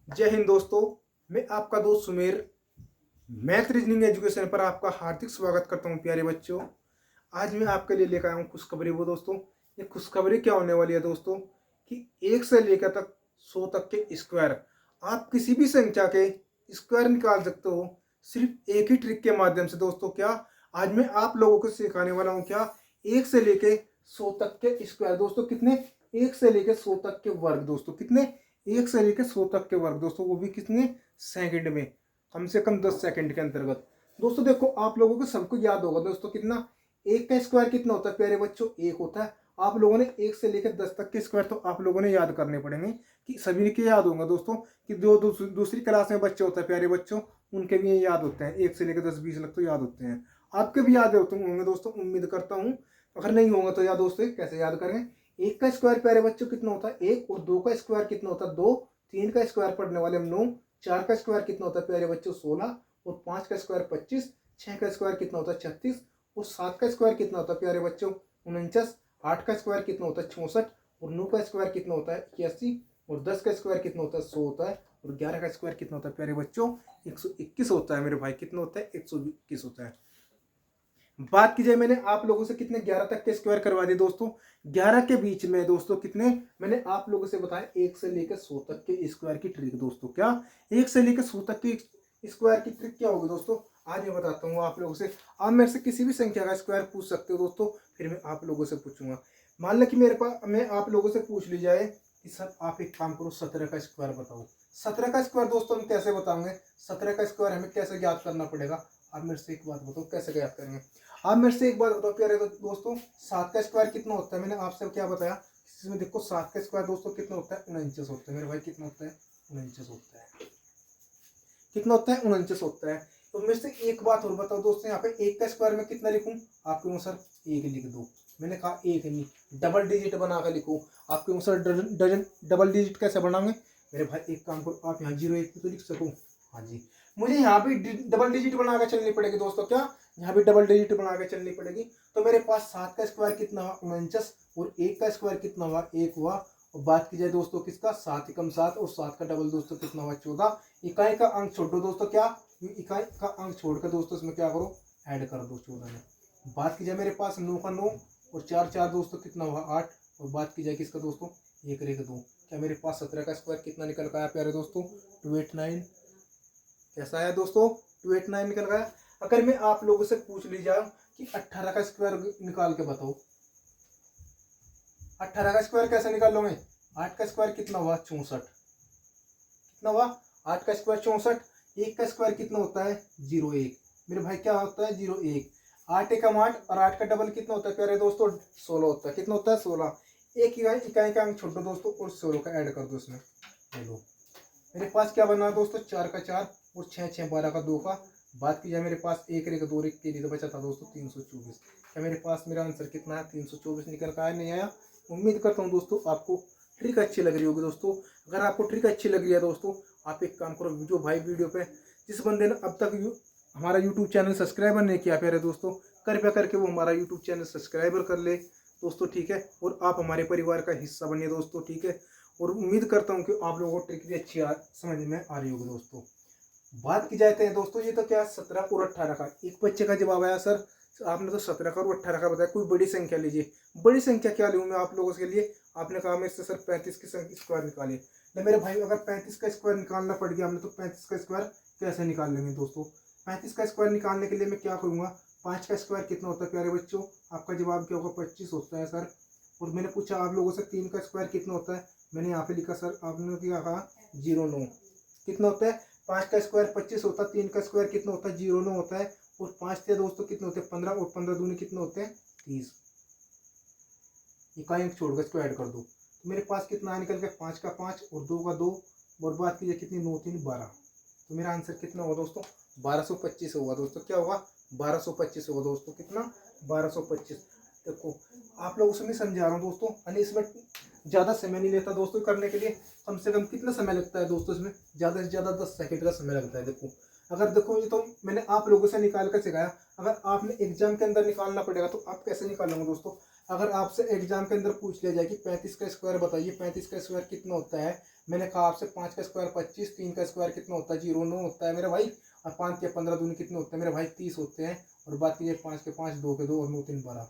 जय हिंद दोस्तों। मैं आपका दोस्त सुमेर मैथ रीजनिंग एजुकेशन पर आपका हार्दिक स्वागत करता हूं। प्यारे बच्चों, आज मैं आपके लिए लेकर आया हूं खुशखबरी। वो दोस्तों, ये खुशखबरी क्या होने वाली है दोस्तों कि 1 से लेकर तक 100 तक के स्क्वायर, आप किसी भी संख्या के स्क्वायर निकाल सकते हो सिर्फ एक ही ट्रिक के माध्यम से। दोस्तों क्या आज मैं आप लोगों को सिखाने वाला हूं, क्या 1 से लेके 100 तक के स्क्वायर। दोस्तों कितने? 1 से लेके 100 तक के वर्ग। दोस्तों कितने? 1 से लेके 100 तक के वर्ग। दोस्तों वो भी कितने सेकंड में, कम से कम 10 सेकंड के अंतर्गत। दोस्तों देखो, आप लोगों को सबको याद होगा दोस्तों कितना, 1 का स्क्वायर कितना होता है प्यारे बच्चों? 1 होता है। आप लोगों ने 1 से लेकर 10 तक के स्क्वायर तो आप लोगों ने याद करने पड़ेंगे, कि सभी के याद होंगे दोस्तों, कि जो दूसरी क्लास में बच्चे होते हैं प्यारे बच्चों, उनके भी ये याद होते हैं। 1 से लेकर 10-20 तक तो याद होते हैं, आपके भी याद होते होंगे दोस्तों, उम्मीद करता हूँ। अगर नहीं होंगे तो याद दोस्तों कैसे याद करें। 1 का स्क्वायर प्यारे बच्चों कितना होता है? 1। और 2 का स्क्वायर कितना होता है? 2। 3 का स्क्वायर पढ़ने वाले हम 9। 4 का स्क्वायर कितना होता है प्यारे बच्चों? 16। और 5 का स्क्वायर 25। 6 का स्क्वायर कितना होता है? 36। और 7 का स्क्वायर कितना होता है प्यारे बच्चों? 49। 8 का स्क्वायर कितना होता है? 64। और 9 का स्क्वायर कितना होता है? 81। और 10 का स्क्वायर कितना होता है? 100 होता है। और 11 का स्क्वायर कितना होता है प्यारे बच्चों? 121 होता है मेरे भाई। कितना होता है? 121 होता है। बात की जाए, मैंने आप लोगों से कितने 11 तक के स्क्वायर करवा दिए दोस्तों। 11 के बीच में दोस्तों कितने मैंने आप लोगों से बताया? 1 से लेकर 100 तक के स्क्वायर की ट्रिक। दोस्तों क्या 1 से लेकर 100 तक की स्क्वायर की ट्रिक क्या होगी दोस्तों, आज मैं बताता हूँ आप लोगों से। आप मेरे से किसी भी संख्या का स्क्वायर पूछ सकते हो दोस्तों, फिर मैं आप लोगों से पूछूंगा। मान लो कि मेरे पास, मैं आप लोगों से पूछ ली जाए कि सर आप एक काम करो, 17 का स्क्वायर बताओ। 17 का स्क्वायर दोस्तों हम कैसे बताओगे? 17 का स्क्वायर हमें कैसे याद करना पड़ेगा? आप मेरे से एक बात बताओ, कैसे याद करेंगे? आप मेरे से एक बात बताओ प्यारे दोस्तों, 7 का स्क्वायर कितना होता है? मैंने आपसे क्या बताया? इसमें देखो 7 का स्क्वायर दोस्तों कितना होता है? 49 होता है मेरे भाई। कितना होता है? 49 होता है। कितना होता है? 49 होता है। तो मेरे से एक बात और बताओ दोस्तों, यहाँ पे 1 का स्क्वायर में कितना लिखूं? आप क्यों सर 1 लिख दो? मैंने कहा 1 नहीं, डबल डिजिट बना कर लिखो। आप क्यों सर डबल डिजिट कैसे बनाओगे? मेरे भाई एक काम करो, आप यहाँ 0-1 तो लिख सको। हाँ जी, मुझे यहाँ भी डबल डिजिट बना के चलनी पड़ेगी दोस्तों। क्या यहाँ भी डबल डिजिट बना के चलनी पड़ेगी? तो मेरे पास 7 का स्क्वायर कितना हुआ? 49। और 1 का स्क्वायर कितना हुआ? 1 हुआ। और बात की जाए दोस्तों किसका? 7 एकम 7। और 7 का डबल दोस्तों कितना हुआ? 14। इकाई का अंक छोड़ दो दोस्तों। क्या इकाई का अंक छोड़कर दोस्तों इसमें क्या करो? ऐड कर दो 14 में। बात की जाए मेरे पास 9 का 9। और 4 4 दोस्तों कितना हुआ? 8। और बात की जाए किसका दोस्तों? 1 रेख 2। क्या मेरे पास 17 का स्क्वायर कितना निकल गया प्यारे दोस्तों? 289। कैसा है दोस्तों? 289 निकल गया। अगर मैं आप लोगों से पूछ ली जाऊं कि 18 का स्क्वायर निकाल के बताओ, 18 का स्क्वायर कैसे निकाल लोगे? 8 का स्क्वायर कितना हुआ? 64। कितना हुआ? 8 का स्क्वायर 64। 1 का स्क्वायर कितना होता है? 01। मेरे भाई क्या होता है? 01। 8 एकम 8। और 8 का डबल कितना होता है प्यारे दोस्तों? 16 होता है। कितना होता है? 16। एक इकाई का अंक छोड़ दो दोस्तों, और 16 का ऐड कर दो इसमें। लो मेरे पास क्या बना दोस्तों? 4 का 4। और 6 6 12 का 2 का। बात की जाए मेरे पास 1 रेख 2 रेख के लिए तो बचा था दोस्तों 324। क्या मेरे पास मेरा आंसर कितना है? 324 निकल का आया, नहीं आया? उम्मीद करता हूँ दोस्तों आपको ट्रिक अच्छी लग रही होगी दोस्तों। अगर आपको ट्रिक अच्छी लग रही है दोस्तों, आप एक काम करो, जो भाई वीडियो पे जिस बंदे ने अब तक हमारा यूट्यूब चैनल सब्सक्राइबर नहीं किया प्यारे दोस्तों, कृपया करके वो हमारा यूट्यूब चैनल सब्सक्राइबर कर ले दोस्तों, ठीक है। और आप हमारे परिवार का हिस्सा बनिए दोस्तों, ठीक है। और उम्मीद करता हूँ कि आप लोगों को ट्रिक भी अच्छी समझ में आ रही होगी दोस्तों। बात की जाते हैं दोस्तों, ये तो क्या 17 और 18 का एक बच्चे का जवाब आया, सर आपने तो 17 का और 18 का बताया, कोई बड़ी संख्या लीजिए। बड़ी संख्या क्या लूँ मैं आप लोगों के लिए? आपने कहा मेरे से सर 35 की स्क्वायर निकालिए। नहीं मेरे भाई, अगर 35 का स्क्वायर निकालना पड़ गया हमने, तो 35 का स्क्वायर कैसे निकाल लेंगे दोस्तों? 35 का स्क्वायर निकालने के लिए मैं क्या करूँगा? 5 का स्क्वायर कितना होता है प्यारे बच्चों? आपका जवाब क्या होगा? 25 होता है सर। और मैंने पूछा आप लोगों से 3 का स्क्वायर कितना होता है? मैंने यहाँ पे लिखा सर, आपने क्या कहा? 09। कितना होता है? 5 का स्क्वायर 25 होता है। 3 का स्क्वायर कितना होता है? 09 होता है। और 5 थे दोस्तों कितने होते हैं? 15। और 15 दूनी कितने होते हैं? 30। इकाई अंक छोड़कर इसको ऐड कर दो, तो मेरे पास कितना निकल गया? 5 का 5 और 2 का 2। और बात कीजिए कितनी? 9 3 12। तो मेरा आंसर कितना होगा दोस्तों? 1225 होगा दोस्तों। क्या होगा? 1225 होगा दोस्तों। कितना? 1225। देखो आप लोगों से मैं समझा रहा हूँ दोस्तों, यानी इसमें ज़्यादा समय नहीं लेता दोस्तों करने के लिए। कम से कम कितना समय लगता है दोस्तों? इसमें ज़्यादा से ज़्यादा 10 सेकंड का समय लगता है। देखो अगर देखो, ये तो मैंने आप लोगों से निकाल कर सिखाया। अगर आपने एग्जाम के अंदर निकालना पड़ेगा तो आप कैसे निकालोगे दोस्तों? अगर आपसे एग्जाम के अंदर पूछ लिया जाए कि 35 का स्क्वायर बताइए, 35 का स्क्वायर कितना होता है, मैंने कहा आपसे 5 का स्क्वायर 25, 3 का स्क्वायर कितना होता है 0 9 होता है मेरे भाई, और 5 के 15 दूनी कितने होते हैं मेरे भाई 30 होते हैं। और बात कीजिए 5 के 5, 2 के 2 और 9 3 12,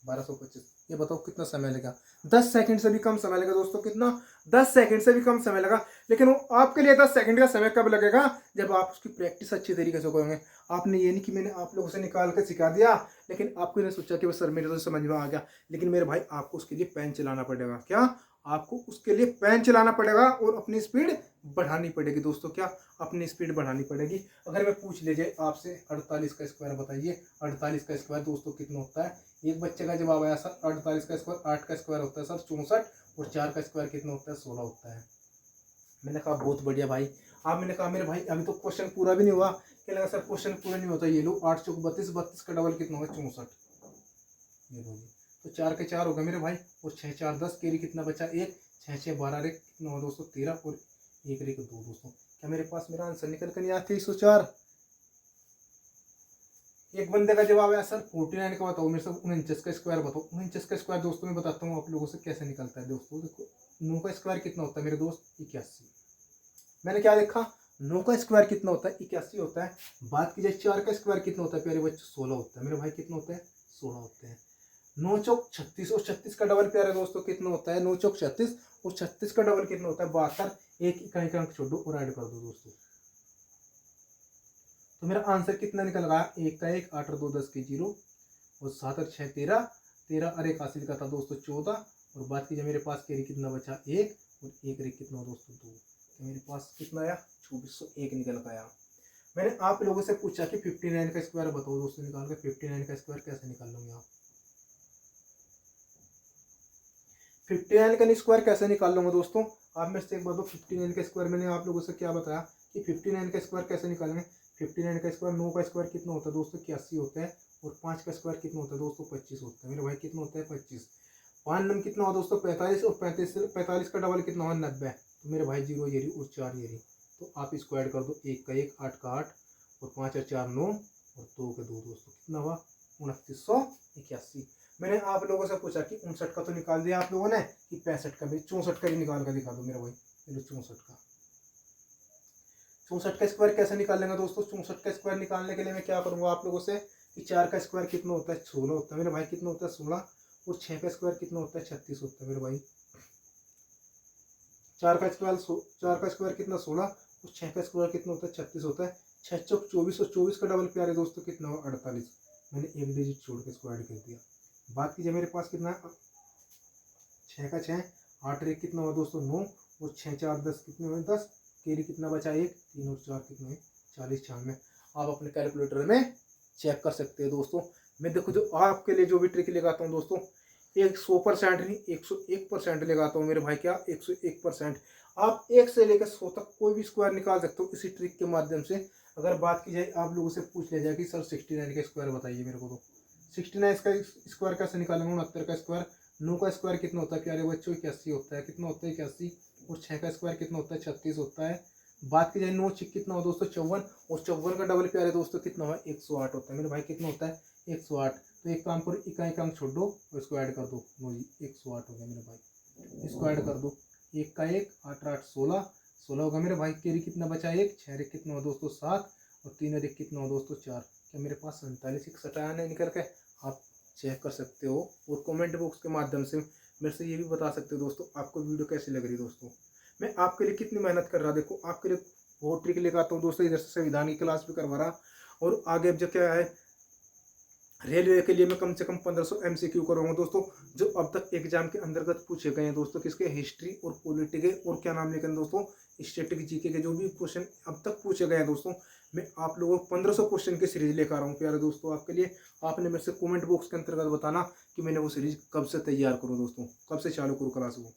1225। ये बताओ कितना समय लेगा? 10 सेकंड से भी कम समय लगेगा दोस्तों। कितना? 10 सेकंड से भी कम समय लगा। लेकिन वो आपके लिए 10 सेकंड का समय कब लगेगा? जब आप उसकी प्रैक्टिस अच्छी तरीके से करोगे। आपने ये नहीं कि मैंने आप लोगों से निकाल के सिखा दिया, लेकिन आपको ने सोचा कि वो सर मेरे तो समझ में आ गया। लेकिन मेरे भाई आपको उसके लिए पेन चलाना पड़ेगा। क्या? आपको उसके लिए पेन चलाना पड़ेगा और अपनी स्पीड बढ़ानी पड़ेगी दोस्तों। क्या? अपनी स्पीड बढ़ानी पड़ेगी। अगर मैं पूछ लीजिए आपसे 48 का स्क्वायर बताइए, 48 का स्क्वायर दोस्तों कितना होता है? एक बच्चे का जवाब आया सर 48 का स्क्वायर 8 का स्क्वायर होता है सर 64, और 4 का स्क्वायर कितना होता है 16 होता है। मैंने कहा बहुत बढ़िया भाई। आप मैंने कहा मेरे भाई अभी तो क्वेश्चन पूरा भी नहीं हुआ। क्या लगा सर क्वेश्चन पूरा नहीं होता? ये लो 8 चौक 32, 32 का डबल कितना होगा 64। ये लो जी। तो 4 के 4 होगा मेरे भाई, और 6 4 10, केरी कितना बचा 1, 6 6 12 रे कितना हुआ दोस्तों 13, और 1 रे 2 दोस्तों। क्या मेरे पास मेरा आंसर निकल कर नहीं आया 304? एक बंदे का जवाब है सर 49 का बताओ मेरे से 49 का स्क्वायर बताओ। 49 का स्क्वायर दोस्तों मैं बताता हूँ आप लोगों से कैसे निकलता है दोस्तों। देखो 9 का स्क्वायर कितना होता है मेरे दोस्त 81। मैंने क्या देखा? 9 का स्क्वायर कितना होता है 81 होता है। बात की जाए 4 का स्क्वायर कितना होता है प्यारे बच्चे 16 होता है। मेरे भाई कितना होता है 16 होते हैं। 9 चौक 36, और 36 का डबल प्यारे दोस्तों कितना होता है 9 चौक 36, और 36 का डबल कितना होता है 72। एक इकाई का अंक छोड़ दो और ऐड कर दो दोस्तों। तो मेरा आंसर कितना निकल रहा है? 1 का 1, 8 और 2 10 के 0, और 7 और 6 13, 13 और 1 हासिल का था दोस्तों 14, और बात कीजिए मेरे पास कैरी कितना बचा 1, और 1 रे कितना दोस्तों 2। तो मेरे पास कितना आया 2401 निकल गया। मैंने आप लोगों से पूछा कि 59 का स्क्वायर बताओ दोस्तों, निकाल कर 59 का स्क्वायर कैसे निकाल लोगे आप? 59 का स्क्वायर कैसे निकाल लूंगा दोस्तों? आप मेरे से एक बात दो, 59 का स्क्वायर मैंने आप लोगों से क्या बताया कि 59 का स्क्वायर कैसे निकालेंगे? 59 का स्क्वायर 9 का स्क्वायर कितना होता है दोस्तों 81 होता है, और 5 का स्क्वायर कितना होता है दोस्तों 25 होता है। मेरे भाई कितना होता है 25। 5 नम कितना हुआ दोस्तों 45, और 45 का डबल कितना हुआ 90। तो मेरे भाई 0 ये रही और 4 ये रही। तो आप इसको ऐड कर दो, 1 का 1, 8 का 8, और 5 और 4 9, और 2 के 2 दोस्तों कितना हुआ 2981। मैंने आप लोगों से पूछा कि 59 का तो निकाल दिया आप लोगों ने, कि 65 का भी, 64 का भी निकाल कर दिखा दो मेरा भाई। 64 का, 64 का स्क्वायर कैसे निकालेंगे दोस्तों? 64 का स्क्वायर निकालने के लिए मैं क्या करूंगा आप लोगों से कि 4 का स्क्वायर कितना होता है 16 होता है मेरे भाई, कितना होता है 16, और 6 का स्क्वायर कितना होता है 36 होता है मेरे भाई। 4 का स्क्वायर कितना 16, और 6 का स्क्वायर कितना होता है 36 होता है। 6 चौक 24, और 24 का डबल प्यारे दोस्तों कितना हुआ 48। मैंने एक डिजिट छोड़ के स्क्वायर कर दिया। बात कीजिए मेरे पास कितना है 6 का 6, 8 रे कितना हुआ दोस्तों 9, और 6 4 10 कितने हुए 10, केरी कितना बचा 1, 3 और 4 कितने हुए 40 96। आप अपने कैलकुलेटर में चेक कर सकते हैं दोस्तों। मैं देखो जो आपके लिए जो भी ट्रिक लगाता हूँ दोस्तों, 100% नहीं 101% लगाता हूँ मेरे भाई। क्या 101%? आप 1 से लेकर 100 तक कोई भी स्क्वायर निकाल सकते हो इसी ट्रिक के माध्यम से। अगर बात की जाए आप लोगों से पूछ लिया जाए कि सर 69 का स्क्वायर बताइए मेरे को, तो 69 का स्क्वायर कैसे निकालेंगे? 69 का स्क्वायर, 9 का स्क्वायर कितना होता है प्यारे बच्चों 81 होता है, कितना होता है 81, और 6 का स्क्वायर कितना होता है 36 होता है। बात की जाए 9 6 कितना हो दोस्तों 54, और 54 का डबल प्यारे दोस्तों कितना हुआ 108 होता है मेरे भाई। कितना होता है 108। तो एक काम करो, इकाई का अंक छोड़ दो और इसको ऐड कर दो, लो जी 108 हो गया मेरे भाई। इसको ऐड कर दो, 1 का 1, 8 8 16, 16 होगा मेरे भाई। केरी कितना बचा 1, 6 रे कितना हो दोस्तों 7, और 3 रे कितना हो दोस्तों 4। क्या मेरे पास 47 61 आया नहीं निकल के? आप चेक कर सकते हो, और कमेंट बॉक्स के माध्यम से मेरे से ये भी बता सकते हो दोस्तों आपको वीडियो कैसी लग रही है। दोस्तों मैं आपके लिए कितनी मेहनत कर रहा, देखो आपके लिए बहुत ट्रिक लेकर आता हूँ दोस्तों। इधर से संविधान की क्लास भी करवा रहा, और आगे जो क्या है रेलवे के लिए मैं कम से कम 1500 MCQ करूँगा दोस्तों, जो अब तक एग्जाम के अंतर्गत पूछे गए हैं दोस्तों। किसके? हिस्ट्री और पॉलिटिक्स और क्या नाम लेकर दोस्तों स्टैटिक जीके के जो भी क्वेश्चन अब तक पूछे गए हैं दोस्तों, मैं आप लोगों को 1500 क्वेश्चन की सीरीज लेकर आ रहा हूँ प्यारे दोस्तों आपके लिए। आपने मेरे से कमेंट बॉक्स के अंतर्गत बताना कि मैंने वो सीरीज कब से तैयार करूँ दोस्तों, कब से चालू करूँ क्लास वो।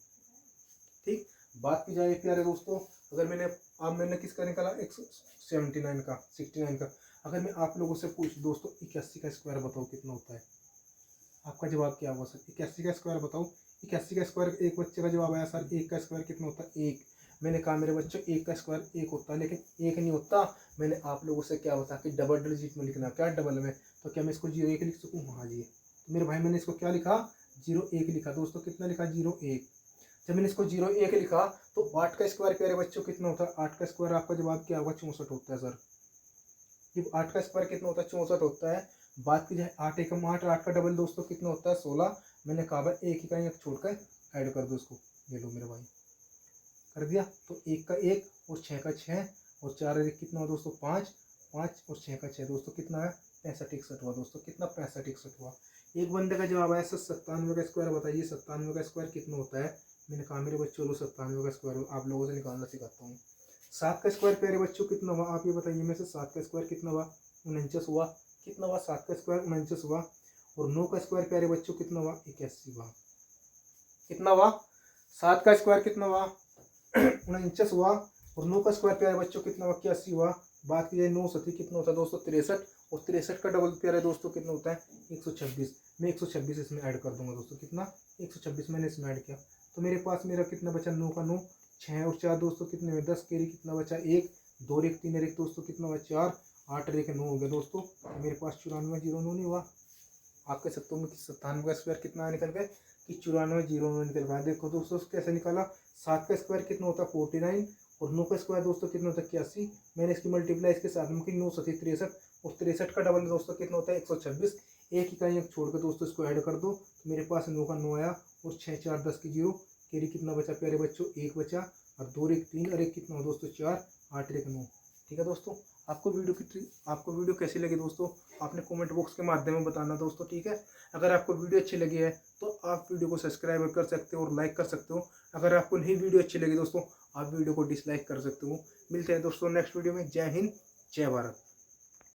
ठीक, बात की जाए प्यारे दोस्तों, अगर मैंने किसका निकाला 179 का 69 का। अगर मैं आप लोगों से पूछ दोस्तों 81 का स्क्वायर बताओ कितना होता है, आपका जवाब क्या होगा सर? 81 का स्क्वायर बताओ। 81 का स्क्वायर, एक बच्चे का जवाब आया सर 1 का स्क्वायर कितना होता है 1। मैंने कहा मेरे बच्चों 1 का स्क्वायर 1 होता है, लेकिन 1 नहीं होता। मैंने आप लोगों से क्या बता कि डबल डिजिट में लिखना। क्या डबल में? तो क्या मैं इसको 0 1 लिख सकूँ? हाँ जी। तो मेरे भाई मैंने इसको क्या लिखा 01 लिखा दोस्तों, कितना लिखा 01। जब मैंने इसको 01 लिखा तो 8 का स्क्वायर प्यारे बच्चों कितना होता है, 8 का स्क्वायर आपका जवाब क्या होगा 64 होता है सर। जब 8 का स्क्वायर कितना होता है 64 होता है। बात की जाए 8 एकम 8, 8 का डबल दोस्तों कितना होता है 16। मैंने कहा भाई एक इकाई छोड़कर ऐड कर दो इसको, ये लो मेरे भाई कर दिया। तो 1 का 1 और 6 का 6 और 4 और 1 कितना हुआ दोस्तों 5, 5 और 6 का 6 दोस्तों कितना है 65 61 हुआ दोस्तों, कितना 65 61 हुआ। एक बंदे का जवाब आया सर 97 का स्क्वायर बताइए, 97 का स्क्वायर कितना होता है। मैंने कहा मेरे बच्चों लो 97 का स्क्वायर आप लोगों से निकालना सिखाता हूँ। 7 का स्क्वायर प्यारे बच्चों कितना हुआ आप ये बताइए में से, 7 का स्क्वायर कितना हुआ 49 हुआ, कितना हुआ 7 का स्क्वायर 49 हुआ। और 9 का स्क्वायर प्यारे बच्चों कितना हुआ 81 हुआ, कितना हुआ 7 का स्क्वायर कितना हुआ 49 हुआ और 9 का स्क्वायर प्यारे बच्चों कितना हुआ 81 हुआ। बात की जाए 9 सती कितना होता है दोस्तों 63 और 63 का डबल प्यारे दोस्तों कितना होता है 126। मैं 126 इसमें ऐड कर दूंगा दोस्तों, कितना 126 मैंने इसमें ऐड किया। तो मेरे पास मेरा कितना बचा 9 का 9, 6 और 4 दोस्तों कितने हुए 10, कैरी कितना बचा 1, 2 और 1 3 और 1 दोस्तों कितना हुआ 4, 8 और 1 9 हो गया दोस्तों। मेरे पास 94 0 9 नहीं हुआ। आप कह सकते हो कि 97 का स्क्वायर कितना निकल गया कि 94 0 9 निकल गया। देखो दोस्तों कैसे निकाला, 7 का स्क्वायर कितना होता है 49 और 9 का स्क्वायर दोस्तों कितना होता है 81। मैंने इसकी मल्टीप्लाई इसके साथ में की 9 सती 63 और 63 का डबल दोस्तों कितना होता है 126। एक इकाई छोड़ कर दोस्तों इसको ऐड कर दो तो मेरे पास 9 का 9 आया और 6 4 10 की 0, कैरी कितना बचा प्यारे बच्चों 1 बचा और 2 और 1 3 और 1 कितना हुआ दोस्तों 4, 8 और 1 9। ठीक है दोस्तों, आपको वीडियो कैसी लगी दोस्तों आपने कमेंट बॉक्स के माध्यम में बताना दोस्तों। ठीक है, अगर आपको वीडियो अच्छी लगी है तो आप वीडियो को सब्सक्राइब कर सकते हो और लाइक कर सकते हो। अगर आपको नहीं वीडियो अच्छी लगी दोस्तों आप वीडियो को डिसलाइक कर सकते हो। मिलते हैं दोस्तों नेक्स्ट वीडियो में। जय हिंद जय भारत।